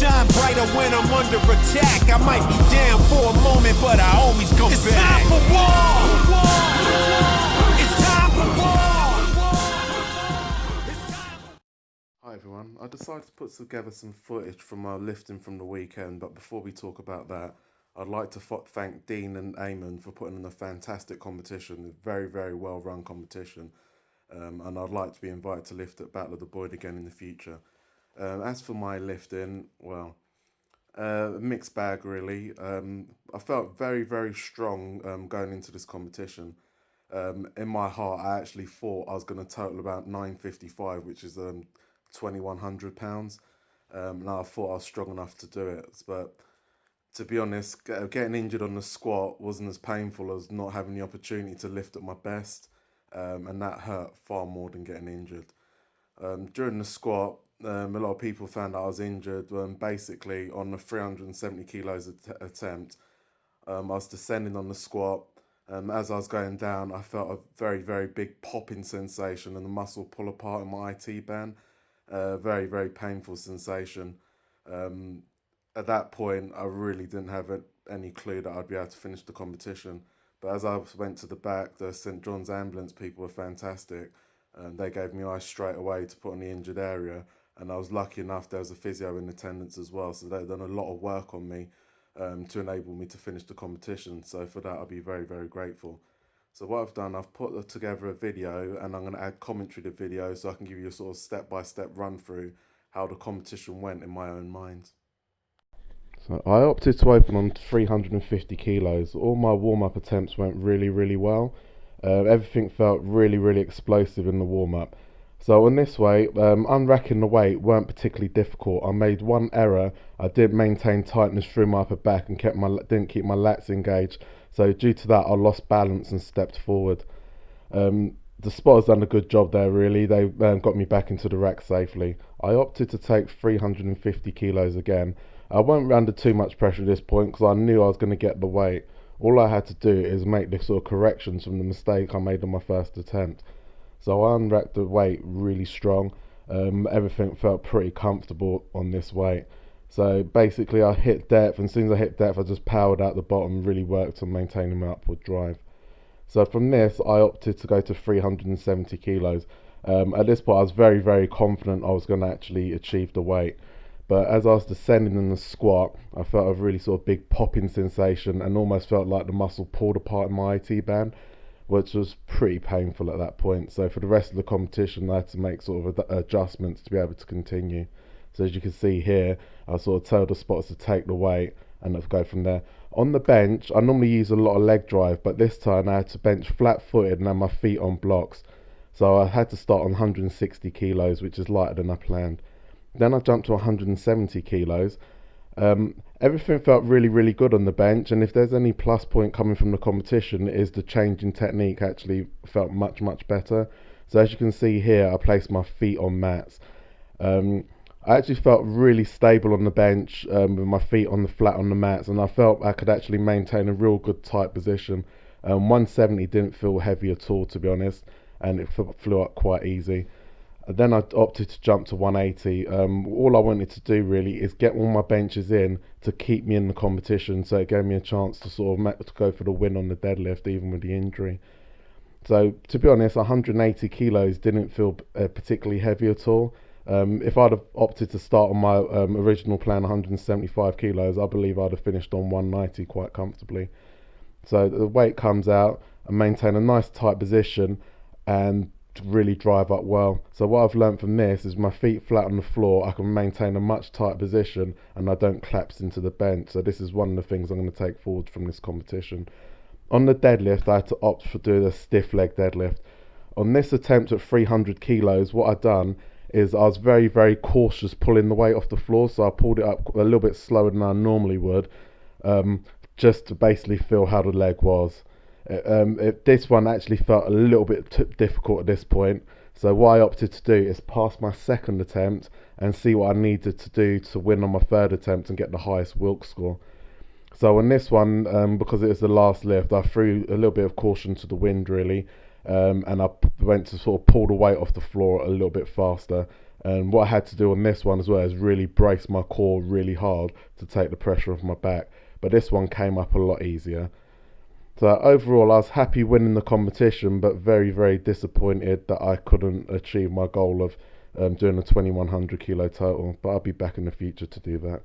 shine brighter when I'm under attack. I might be down for a moment, but I always come back. It's time for war. It's time for war. Hi everyone, I decided to put together some footage from my lifting from the weekend, but before we talk about that, I'd like to thank Dean and Eamon for putting on a fantastic competition, a very, very well run competition, and I'd like to be invited to lift at Battle of the Boyne again in the future. As for my lifting, well, mixed bag really. I felt very, very strong going into this competition. In my heart, I actually thought I was going to total about 955, which is 2,100 pounds. And I thought I was strong enough to do it, but to be honest, getting injured on the squat wasn't as painful as not having the opportunity to lift at my best, and that hurt far more than getting injured. During the squat, a lot of people found out I was injured basically on the 370 kilos attempt. I was descending on the squat. As I was going down, I felt a very, very big popping sensation and the muscle pull apart in my IT band. Very, very painful sensation. At that point, I really didn't have any clue that I'd be able to finish the competition. But as I went to the back, the St John's ambulance people were fantastic. They gave me ice straight away to put on the injured area. And I was lucky enough there was a physio in attendance as well. So they've done a lot of work on me to enable me to finish the competition. So for that, I'll be very, very grateful. So what I've done, I've put together a video and I'm going to add commentary to the video so I can give you a sort of step-by-step run through how the competition went in my own mind. So I opted to open on 350 kilos. All my warm-up attempts went really, really well. Everything felt really, really explosive in the warm-up. So on this weight, unracking the weight weren't particularly difficult. I made one error. I didn't maintain tightness through my upper back and didn't keep my lats engaged. So due to that, I lost balance and stepped forward. The spotters done a good job there, really. They got me back into the rack safely. I opted to take 350 kilos again. I wasn't under too much pressure at this point because I knew I was going to get the weight. All I had to do is make the sort of corrections from the mistake I made on my first attempt. So I unracked the weight really strong. Everything felt pretty comfortable on this weight. So basically I hit depth, and as soon as I hit depth I just powered out the bottom and really worked on maintaining my upward drive. So from this I opted to go to 370 kilos. At this point I was very, very confident I was going to actually achieve the weight. But as I was descending in the squat, I felt a really sort of big popping sensation and almost felt like the muscle pulled apart in my IT band, which was pretty painful at that point. So for the rest of the competition I had to make sort of adjustments to be able to continue. So as you can see here, I sort of told the spotters to take the weight and let's go from there. On the bench, I normally use a lot of leg drive, but this time I had to bench flat-footed and have my feet on blocks. So I had to start on 160 kilos, which is lighter than I planned. Then I jumped to 170 kilos. Everything felt really, really good on the bench, and if there's any plus point coming from the competition, it is the change in technique actually felt much, much better. So as you can see here, I placed my feet on mats. I actually felt really stable on the bench with my feet on the flat on the mats, and I felt I could actually maintain a real good tight position. 170 didn't feel heavy at all, to be honest, and it flew up quite easy. Then I opted to jump to 180. All I wanted to do really is get all my benches in to keep me in the competition, so it gave me a chance to sort of to go for the win on the deadlift even with the injury. So to be honest, 180 kilos didn't feel particularly heavy at all. If I'd have opted to start on my original plan 175 kilos, I believe I'd have finished on 190 quite comfortably. So the weight comes out and maintain a nice tight position and really drive up well. So what I've learned from this is my feet flat on the floor, I can maintain a much tighter position and I don't collapse into the bench. So this is one of the things I'm going to take forward from this competition. On the deadlift, I had to opt for doing a stiff leg deadlift. On this attempt at 300 kilos, what I've done is I was very, very cautious pulling the weight off the floor, so I pulled it up a little bit slower than I normally would, just to basically feel how the leg was. This one actually felt a little bit difficult at this point, so what I opted to do is pass my second attempt and see what I needed to do to win on my third attempt and get the highest Wilks score. So on this one, because it was the last lift, I threw a little bit of caution to the wind really, and I went to sort of pull the weight off the floor a little bit faster, And what I had to do on this one as well is really brace my core really hard to take the pressure off my back. But this one came up a lot easier. So overall, I was happy winning the competition, but very, very disappointed that I couldn't achieve my goal of doing a 2100 kilo total. But I'll be back in the future to do that.